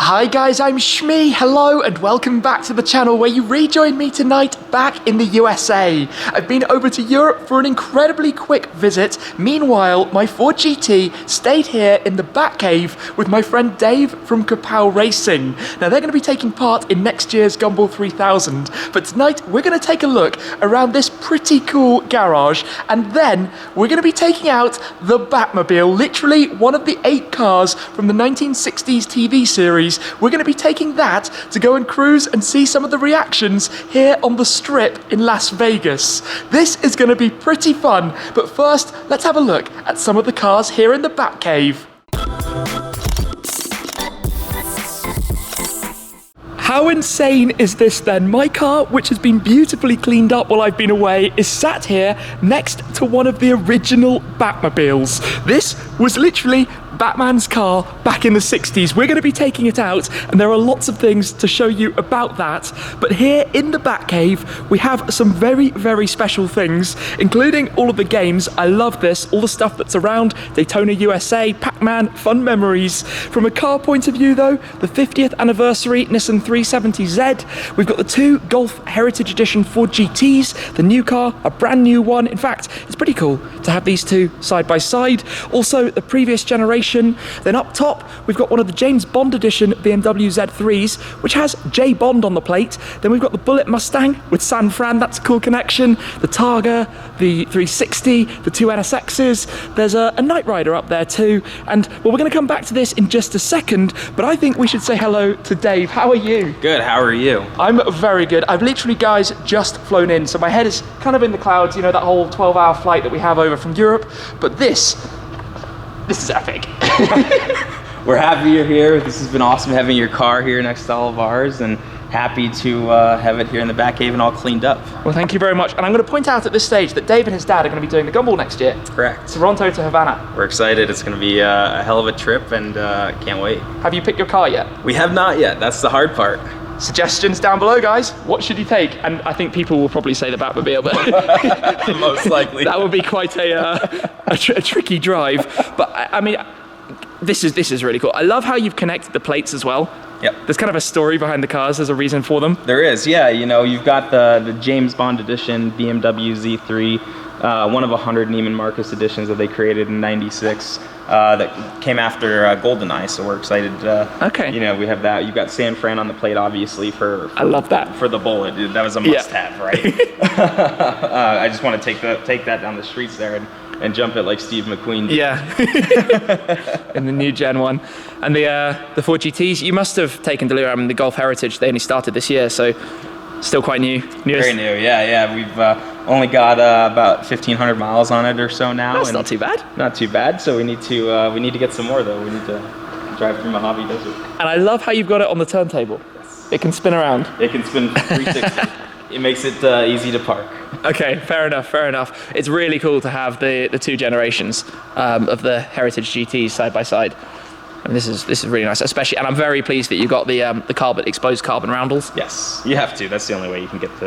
Hi guys, I'm Shmi. Hello and welcome back to the channel where you rejoin me tonight back in the USA. I've been over to Europe for an incredibly quick visit. Meanwhile, my Ford GT stayed here in the Batcave with my friend Dave from Kapow Racing. Now they're going to be taking part in next year's Gumball 3000, but tonight we're going to take a look around this pretty cool garage, and then we're going to be taking out the Batmobile, literally one of the 8 cars from the 1960s TV series. We're going to be taking that to go and cruise and see some of the reactions here on the Strip in Las Vegas. This is going to be pretty fun, but first, let's have a look at some of the cars here in the Batcave. How insane is this then? My car, which has been beautifully cleaned up while I've been away, is sat here next to one of the original Batmobiles. This was literally Batman's car back in the 60s. We're going to be taking it out, and there are lots of things to show you about that. But here in the Batcave, we have some very, very special things, including all of the games. I love this, all the stuff that's around Daytona USA, Pac-Man, fun memories. From a car point of view though, the 50th anniversary Nissan 370Z. We've got the 2 Gulf Heritage Edition Ford GTs, the new car, a brand new one. In fact, it's pretty cool to have these two side by side. Also, the previous generation. Then up top, we've got one of the James Bond edition BMW Z3s, which has J Bond on the plate. Then we've got the Bullet Mustang with San Fran, that's a cool connection. The Targa, the 360, the 2 NSXs. There's a Knight Rider up there too. And well, we're going to come back to this in just a second, but I think we should say hello to Dave. How are you? Good, how are you? I'm very good. I've literally, guys, just flown in, so my head is kind of in the clouds, you know, that whole 12-hour flight that we have over from Europe. But this is epic. We're happy you're here. This has been awesome having your car here next to all of ours, and happy to have it here in the Batcave and all cleaned up. Well, thank you very much. And I'm going to point out at this stage that Dave and his dad are going to be doing the Gumball next year. Correct. Toronto to Havana. We're excited. It's going to be a hell of a trip, and can't wait. Have you picked your car yet? We have not yet. That's the hard part. Suggestions down below, guys. What should you take? And I think people will probably say the Batmobile, but most likely. That would be quite a tricky drive. But I mean, this is really cool. I love how you've connected the plates as well. Yep. There's kind of a story behind the cars. There's a reason for them. There is, yeah. You know, you've got the James Bond edition BMW Z3, one of 100 Neiman Marcus editions that they created in '96. That came after GoldenEye, so we're excited. Okay. You know, we have that. You've got San Fran on the plate, obviously, for I love that. For the Bullet. That was a must-have, right? I just want to take that down the streets there and jump it like Steve McQueen did. Yeah. In the new Gen 1. And the Ford GTs, you must have taken delivery. I mean, the Gulf Heritage, they only started this year, so still quite new. Very new, yeah. We've only got about 1,500 miles on it or so now. That's not too bad. Not too bad. So we need to get some more though. We need to drive through Mojave Desert. And I love how you've got it on the turntable. Yes. It can spin around. It can spin 360. It makes it easy to park. Okay, fair enough. It's really cool to have the 2 generations of the Heritage GTs side by side. And this is really nice, especially, and I'm very pleased that you got the exposed carbon roundels. Yes, you have to. That's the only way you can get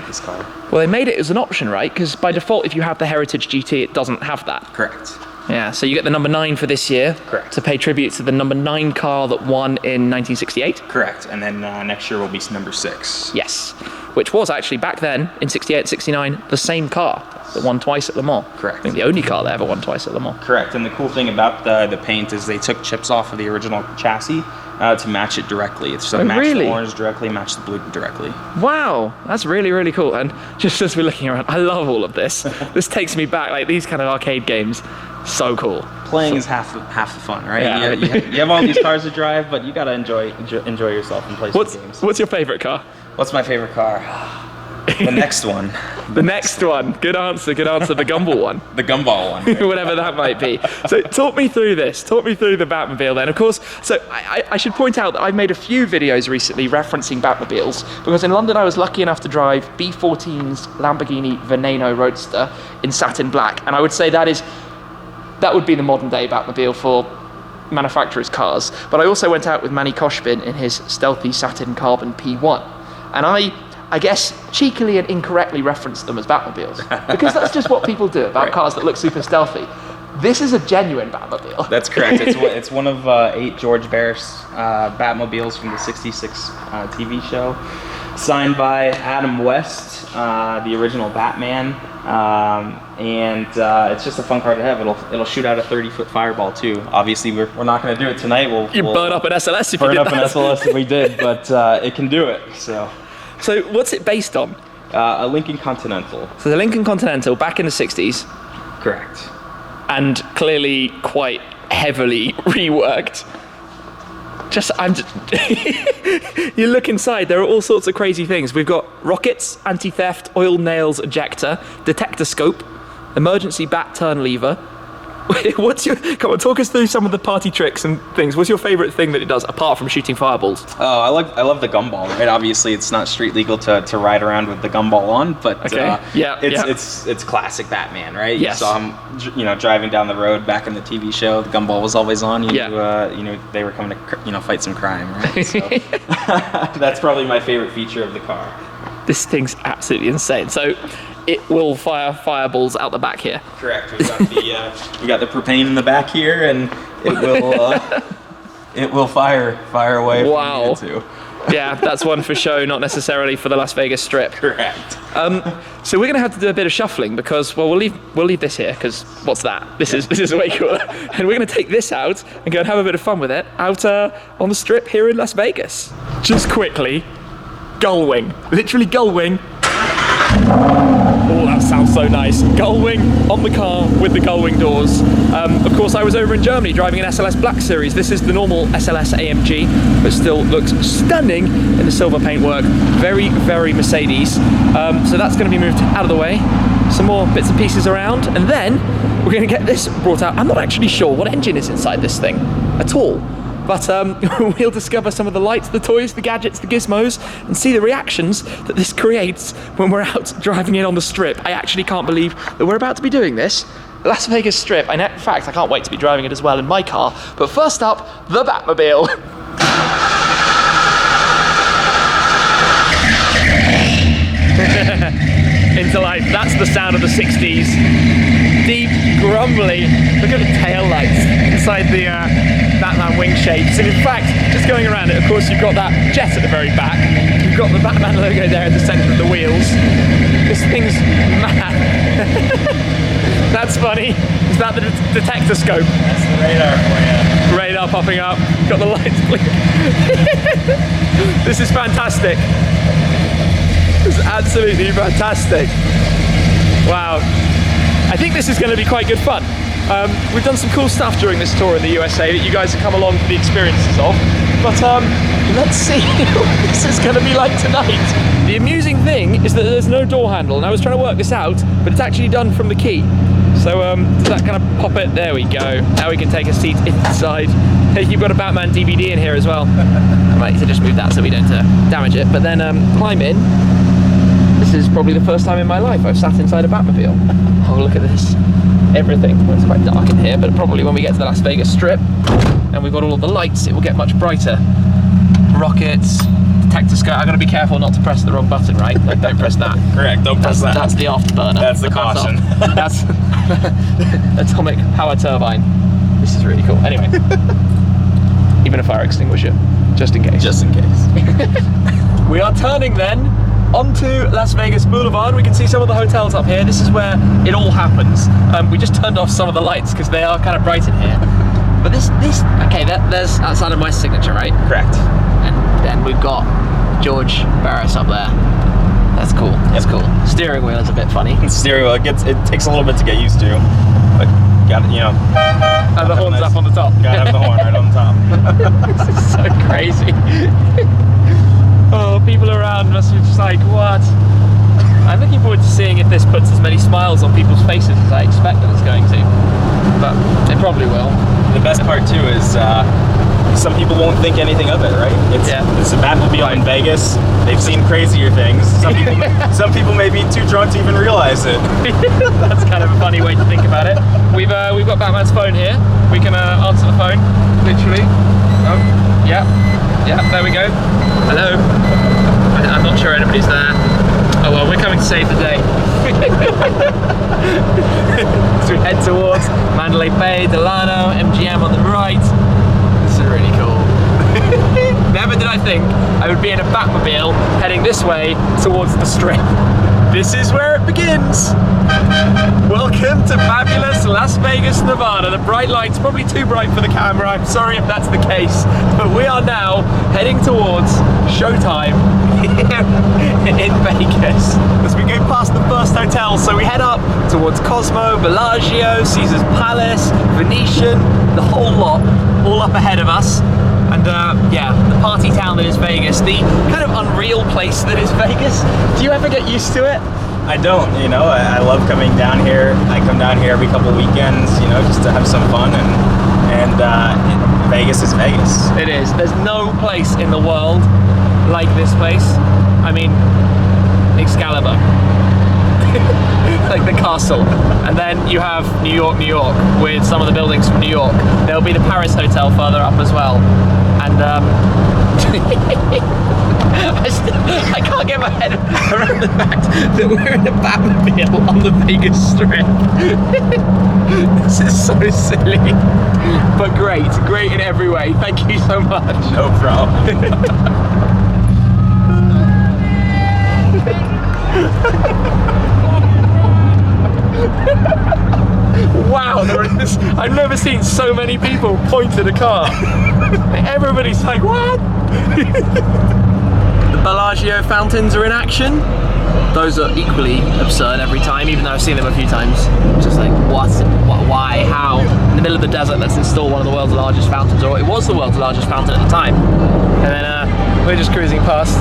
this car. Well, they made it as an option, right? Because by default, if you have the Heritage GT, it doesn't have that. Correct. Yeah, so you get the number 9 for this year. Correct. To pay tribute to the number 9 car that won in 1968. Correct, and then next year will be number 6. Yes, which was actually back then, in 68, 69, the same car that won twice at Le Mans. Correct. I think the only car that ever won twice at Le Mans. Correct, and the cool thing about the paint is they took chips off of the original chassis to match it directly. So match the orange directly, match the blue directly. Wow, that's really, really cool. And just as we're looking around, I love all of this. This takes me back, like these kind of arcade games. So cool. Playing is half the fun, right? Yeah. You have all these cars to drive, but you gotta enjoy yourself and play some games. What's your favorite car? What's my favorite car? The next one. The next one. Good answer. The Gumball one. The Gumball one. Right? Whatever that might be. So talk me through this. Talk me through the Batmobile then. Of course, so I should point out that I've made a few videos recently referencing Batmobiles, because in London I was lucky enough to drive B14's Lamborghini Veneno Roadster in satin black. And I would say that would be the modern day Batmobile for manufacturers' cars. But I also went out with Manny Koshbin in his stealthy satin carbon P1. And I guess cheekily and incorrectly referenced them as Batmobiles, because that's just what people do about cars that look super stealthy. This is a genuine Batmobile. That's correct. It's one of 8 George Barris Batmobiles from the '66 TV show, signed by Adam West, the original Batman, and it's just a fun car to have. It'll shoot out a 30-foot fireball too. Obviously, we're not going to do it tonight. We'll burn up an SLS if you did burn up that. an SLS if we did, but it can do it. So what's it based on? A Lincoln Continental. So the Lincoln Continental back in the 60s. Correct. And clearly quite heavily reworked. You look inside, there are all sorts of crazy things. We've got rockets, anti-theft, oil nails ejector, detector scope, emergency bat turn lever. Come on, talk us through some of the party tricks and things. What's your favorite thing that it does apart from shooting fireballs? Oh, I love the gumball, right? Obviously it's not street legal to ride around with the gumball on, but it's classic Batman, right? Yes. You saw him, driving down the road back in the TV show, the gumball was always on. You knew they were coming to fight some crime, right? So that's probably my favorite feature of the car. This thing's absolutely insane. So it will fire fireballs out the back here. Correct. We got the propane in the back here, and it will fire away. Wow. If we needed to. Yeah, that's one for show, not necessarily for the Las Vegas Strip. Correct. So we're going to have to do a bit of shuffling because, well, we'll leave this here because what's that? This is way cooler. And we're going to take this out and go and have a bit of fun with it out on the Strip here in Las Vegas. Just quickly, gull wing, literally gull wing. Oh, that sounds so nice. Gull wing on the car with the gull wing doors. Of course, I was over in Germany driving an SLS Black Series. This is the normal SLS AMG, but still looks stunning in the silver paintwork. Very, very Mercedes. So that's going to be moved out of the way. Some more bits and pieces around, and then we're going to get this brought out. I'm not actually sure what engine is inside this thing at all. But we'll discover some of the lights, the toys, the gadgets, the gizmos, and see the reactions that this creates when we're out driving in on the Strip. I actually can't believe that we're about to be doing this. Las Vegas Strip. In fact, I can't wait to be driving it as well in my car. But first up, the Batmobile. Into life. That's the sound of the 60s. Deep, grumbly. Look at the tail lights inside the Batman wing shapes. And in fact, just going around it, of course, you've got that jet at the very back. You've got the Batman logo there in the centre of the wheels. This thing's mad. That's funny. Is that the detector scope? That's the radar for you. Radar popping up. Got the lights blinking. This is fantastic. This is absolutely fantastic. Wow. I think this is going to be quite good fun. We've done some cool stuff during this tour in the USA that you guys have come along for the experiences of. But let's see what this is going to be like tonight. The amusing thing is that there's no door handle, and I was trying to work this out, but it's actually done from the key. So does that kind of pop it? There we go. Now we can take a seat inside. Hey, you've got a Batman DVD in here as well. I might need to just move that so we don't damage it. But then climb in. This is probably the first time in my life I've sat inside a Batmobile. Oh, look at this. Everything. Well, it's quite dark in here, but probably when we get to the Las Vegas Strip and we've got all of the lights, it will get much brighter. Rockets, detector scope. I've got to be careful not to press the wrong button, right? Like, don't press that. Correct, don't press that. That's the afterburner. That's the caution. That's atomic power turbine. This is really cool. Anyway, even a fire extinguisher, just in case. Just in case. We are turning then onto Las Vegas Boulevard. We can see some of the hotels up here. This is where it all happens. We just turned off some of the lights because they are kind of bright in here. But okay, there's outside of my signature, right? Correct. And then we've got George Barris up there. That's cool. That's cool. Steering wheel is a bit funny. Steering wheel, it takes a little bit to get used to, but got it, And the horn's up on the top. Gotta have the horn right on the top. This is so crazy. Oh, people around must be just like, what? I'm looking forward to seeing if this puts as many smiles on people's faces as I expect that it's going to. But it probably will. The best part too is some people won't think anything of it, right? It's a Batmobile in Vegas. They've seen crazier things. Some people may be too drunk to even realize it. That's kind of a funny way to think about it. We've got Batman's phone here. We can answer the phone, literally. Yeah, there we go. Hello. I'm not sure anybody's there. Oh well, we're coming to save the day. So we head towards Mandalay Bay, Delano, MGM on the right. This is really cool. Never did I think I would be in a Batmobile heading this way towards the Strip. This is where it begins. Welcome to fabulous Las Vegas, Nevada. The bright light's probably too bright for the camera. I'm sorry if that's the case, but we are now heading towards showtime here in Vegas as we go past the first hotel. So we head up towards Cosmo, Bellagio, Caesar's Palace, Venetian, the whole lot, all up ahead of us. And yeah, the party town that is Vegas, the kind of unreal place that is Vegas. Do you ever get used to it? I don't, you know, I love coming down here. I come down here every couple weekends, you know, just to have some fun, and Vegas is Vegas. It is. There's no place in the world like this place. I mean, Excalibur. Like the castle. And then you have New York, with some of the buildings from New York. There'll be the Paris Hotel further up as well. And I can't get my head around the fact that we're in a Batmobile on the Vegas Strip. This is so silly, but great in every way. Thank you so much. No problem. Wow, I've never seen so many people point at a car. Everybody's like, what? The Bellagio fountains are in action. Those are equally absurd every time, even though I've seen them a few times. Just like, what, why, how? In the middle of the desert, let's install one of the world's largest fountains, or it was the world's largest fountain at the time. And then we're just cruising past.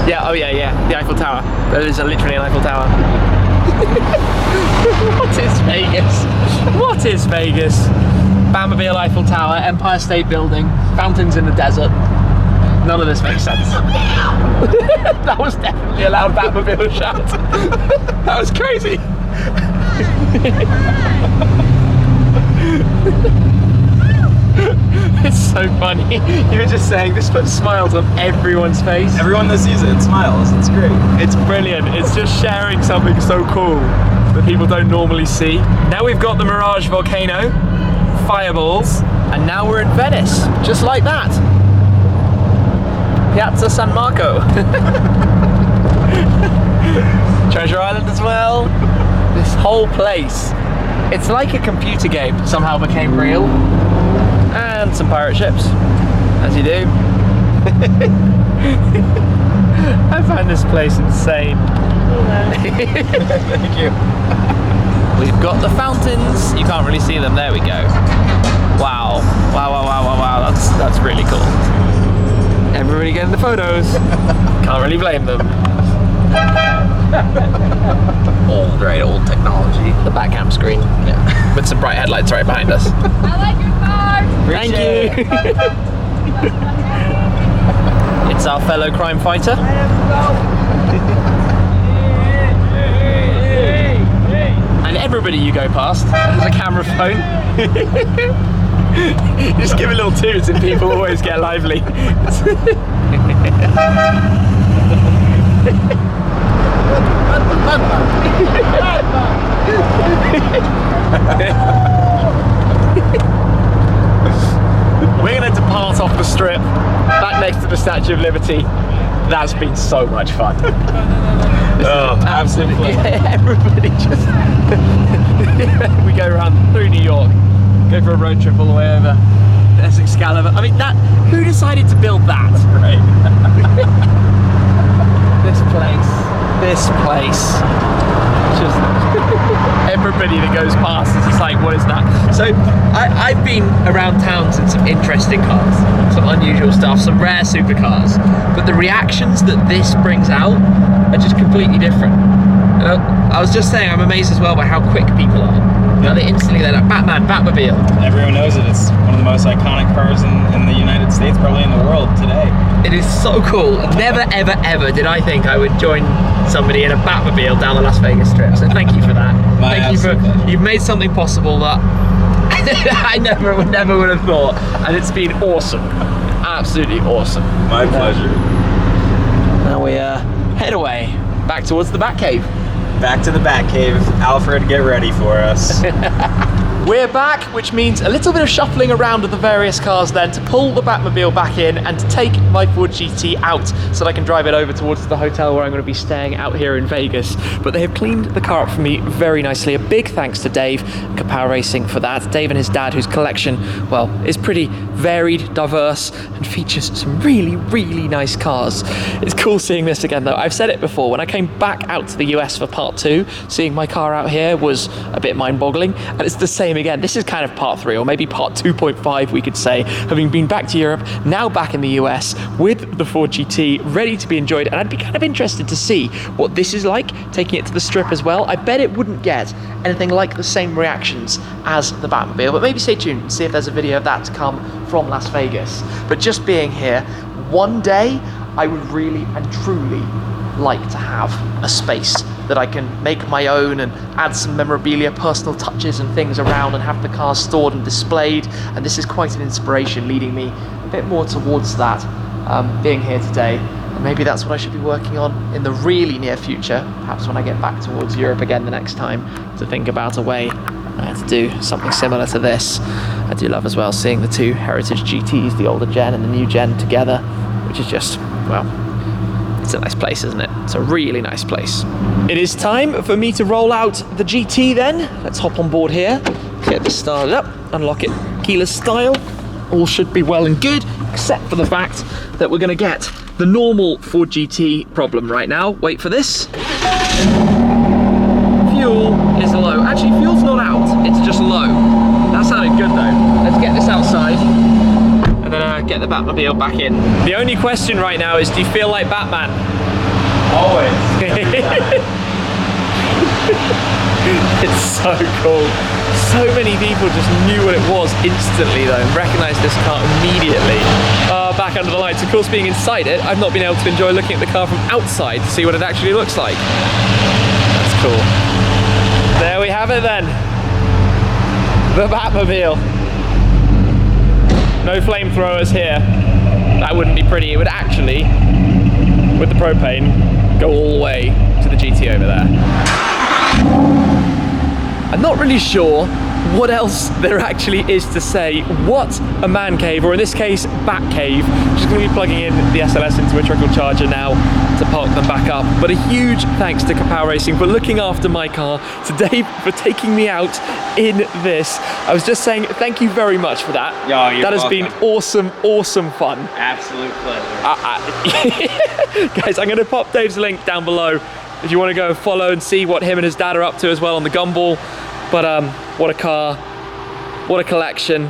Yeah, oh yeah, the Eiffel Tower. There is literally an Eiffel Tower. What is Vegas? What is Vegas? Batmobile, Eiffel Tower, Empire State Building, fountains in the desert. None of this makes sense. That was definitely a loud Batmobile shout. That was crazy. It's so funny. You were just saying this puts smiles on everyone's face. Everyone that sees it smiles. It's great. It's brilliant. It's just sharing something so cool that people don't normally see. Now we've got the Mirage Volcano, fireballs, and now we're in Venice, just like that. Piazza San Marco. Treasure Island as well. This whole place, it's like a computer game somehow became real. And some pirate ships, as you do. I find this place insane. Thank you. We've got the fountains. You can't really see them. There we go. Wow. Wow. That's really cool. Everybody getting the photos. Can't really blame them. Old technology. The back cam screen. Yeah. With some bright headlights right behind us. I like your car. Thank you. It's our fellow crime fighter. And everybody you go past has a camera phone. Just give a little toot and people always get lively. We're going to depart off the Strip, back next to the Statue of Liberty. That's been so much fun. Oh, absolutely. Yeah, everybody just... We go around through New York, go for a road trip all the way over. There's Excalibur. I mean, who decided to build that? Right. This place. Just everybody that goes past is just like, what is that? So I've been around towns in some interesting cars, some unusual stuff, some rare supercars, but the reactions that this brings out are just completely different. And I was just saying, I'm amazed as well by how quick people are. You know, they instantly, they're like, Batman, Batmobile. Everyone knows it. It's one of the most iconic cars in the United States, probably in the world today. It is so cool. Never, ever did I think I would join somebody in a Batmobile down the Las Vegas Strip. So thank you for that. Thank you for, you've made something possible that I never would have thought. And it's been awesome. Absolutely awesome. My pleasure. we head away back towards the Batcave. Back to the Batcave. Alfred, get ready for us. We're back, which means a little bit of shuffling around of the various cars then to pull the Batmobile back in and to take my Ford GT out so that I can drive it over towards the hotel where I'm going to be staying out here in Vegas. But they have cleaned the car up for me very nicely. A big thanks to Dave and Kapow Racing for that. Dave and his dad, whose collection, well, is pretty varied, diverse, and features some really, really nice cars. It's cool seeing this again though. I've said it before, when I came back out to the US for part 2, seeing my car out here was a bit mind-boggling, and it's the same again. This is kind of part 3, or maybe part 2.5 we could say, having been back to Europe, now back in the US with the Ford GT, ready to be enjoyed. And I'd be kind of interested to see what this is like, taking it to the strip as well. I bet it wouldn't get anything like the same reactions as the Batmobile, but maybe stay tuned and see if there's a video of that to come from Las Vegas. But just being here, one day I would really and truly like to have a space that I can make my own and add some memorabilia, personal touches and things around, and have the cars stored and displayed. And this is quite an inspiration, leading me a bit more towards that, being here today. And maybe that's what I should be working on in the really near future, perhaps when I get back towards Europe again the next time, to think about a way to do something similar to this. I do love as well seeing the 2 Heritage GTs, the older gen and the new gen together, which is just, well, it's a nice place, isn't it? It's a really nice place. It is time for me to roll out the GT then. Let's hop on board here, get this started up, unlock it keyless style. All should be well and good, except for the fact that we're gonna get the normal Ford GT problem right now. Wait for this. Fuel is low. Actually, fuel's not out, it's just low. That sounded good though. Let's get this outside and then get the Batmobile back in. The only question right now is, do you feel like Batman? Always. It's so cool. So many people just knew what it was instantly though, and recognised this car immediately. Back under the lights. Of course, being inside it, I've not been able to enjoy looking at the car from outside to see what it actually looks like. That's cool. There we have it then. The Batmobile. No flamethrowers here. That wouldn't be pretty. It would actually, with the propane, go all the way to the GT over there. I'm not really sure what else there actually is to say. What a man cave, or in this case, Batcave. I'm just going to be plugging in the SLS into a trickle charger now to park them back up. But a huge thanks to Kapow Racing for looking after my car, to Dave for taking me out in this. I was just saying thank you very much for that. Oh, you're that has welcome. been awesome, awesome fun. Absolute pleasure. Guys, I'm going to pop Dave's link down below if you want to go follow and see what him and his dad are up to as well on the Gumball. But what a car, what a collection,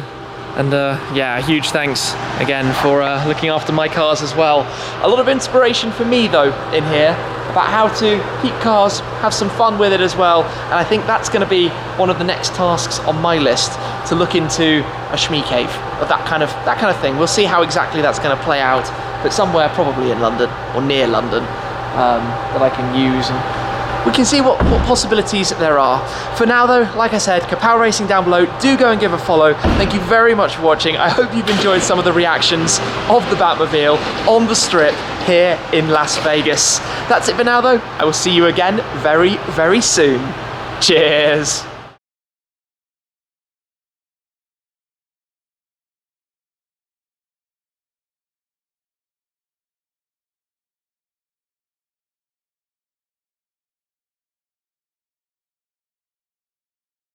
and yeah, a huge thanks again for looking after my cars as well. A lot of inspiration for me though in here about how to keep cars, have some fun with it as well, and I think that's going to be one of the next tasks on my list, to look into a Shmee cave of that kind of thing. We'll see how exactly that's going to play out, but somewhere probably in London or near London that I can use, and we can see what possibilities there are. For now though, like I said, Kapow Racing down below, do go and give a follow. Thank you very much for watching. I hope you've enjoyed some of the reactions of the Batmobile on the strip here in Las Vegas. That's it for now though. I will see you again very, very soon. Cheers.